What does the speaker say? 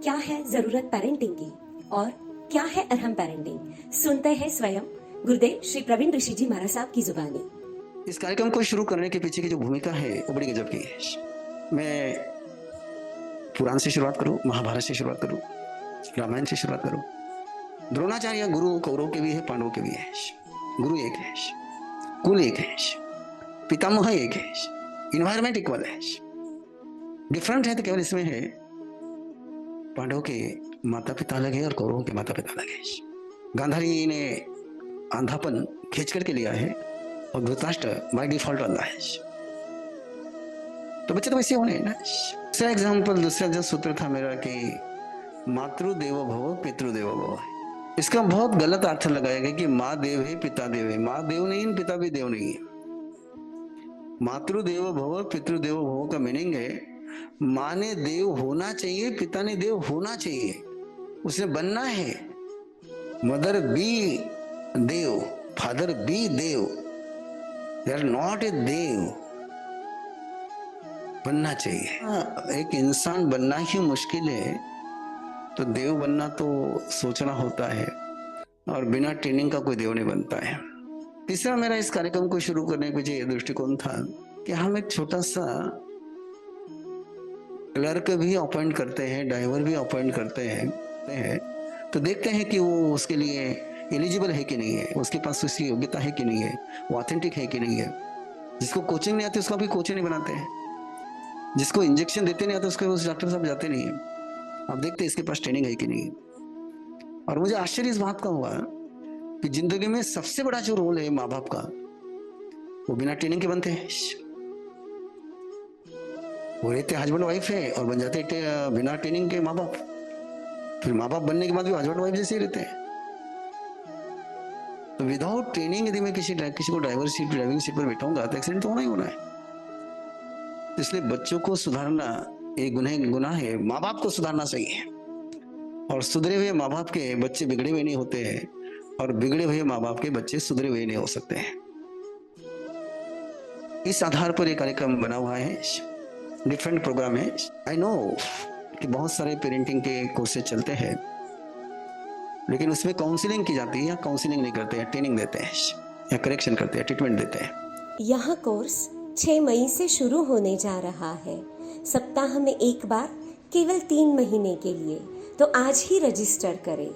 क्या है जरूरत पेरेंटिंग की और क्या है अरहम पेरेंटिंग, सुनते हैं स्वयं गुरुदेव श्री प्रवीण ऋषि जी महाराज साहब की जुबानी। इस कार्यक्रम को शुरू करने के पीछे की जो भूमिका है वो बड़ी गजब की है। मैं पुराण से शुरुआत करूं, महाभारत से शुरुआत करूं, रामायण से शुरुआत करूं। द्रोणाचार्य गुरु कौरव के भी है, पांडवों के भी है। गुरु एक है, कुल एक है, पितामह एक है, इन्वायरमेंट इक्वल है। डिफरेंट है तो केवल इसमें है पांडवों के माता पिता अलग है और कौरवों के माता पिता अलग है। गांधारी ने आंधापन खींच करके लिया है और धृतराष्ट्र बाय डिफॉल्ट अंधा है। तो बच्चे तो वैसे होने हैं ना। दूसरा एग्जाम्पल, दूसरा जो सूत्र था मेरा कि मातृदेवो भव पितृदेवो भव, इसका बहुत गलत अर्थ लगाया गया कि माँ देव है पिता देव है। माँ देव नहीं है, पिता भी देव नहीं है। मातृदेवो भव पितृदेवो भव का मीनिंग है माँ ने देव होना चाहिए, पिता ने देव होना चाहिए, उसे बनना है। Mother be dev, father be dev, they are not a dev. बनना चाहिए। एक इंसान बनना ही मुश्किल है तो देव बनना तो सोचना होता है, और बिना ट्रेनिंग का कोई देव नहीं बनता है। तीसरा मेरा इस कार्यक्रम को शुरू करने के पीछे यह दृष्टिकोण था कि हम एक छोटा सा क्लर्क भी अपॉइंट करते हैं, ड्राइवर भी अपॉइंट करते हैं, तो देखते हैं कि वो उसके लिए एलिजिबल है कि नहीं है, उसके पास उसकी योग्यता है कि नहीं है, वो ऑथेंटिक है कि नहीं है। जिसको कोचिंग नहीं आती उसको भी कोचिंग नहीं बनाते हैं, जिसको इंजेक्शन देते नहीं आते उसके उस डॉक्टर साहब जाते नहीं है। आप देखते हैं इसके पास ट्रेनिंग है कि नहीं है। और मुझे आश्चर्य इस बात का हुआ कि जिंदगी में सबसे बड़ा जो रोल है माँ बाप का, वो बिना ट्रेनिंग के बनते हैं। वो रहते हस्बैंड वाइफ है और बन जाते बिना ट्रेनिंग के माँ बाप। फिर माँ बाप बनने के बाद भी हस्बैंड वाइफ जैसे ही रहते हैं। तो विदाउट ट्रेनिंग यदि मैं किसी को ड्राइविंग सीट पर बैठाऊंगा तो एक्सीडेंट तो होना ही होना है। इसलिए बच्चों को सुधारना एक गुनाह है, माँ बाप को सुधारना सही है। और सुधरे हुए माँ बाप के बच्चे बिगड़े हुए नहीं होते हैं, और बिगड़े हुए माँ बाप के बच्चे सुधरे हुए नहीं हो सकते हैं। इस आधार पर एक कार्यक्रम बना हुआ है, डिफरेंट प्रोग्राम है। आई नो कि बहुत सारे पेरेंटिंग के कोर्सेज चलते हैं, लेकिन उसमें काउंसलिंग की जाती है या काउंसलिंग नहीं करते हैं, ट्रेनिंग देते हैं या करेक्शन करते हैं, ट्रीटमेंट देते हैं। यह कोर्स 6 मई से शुरू होने जा रहा है, सप्ताह में एक बार, केवल 3 महीने के लिए। तो आज ही रजिस्टर करें।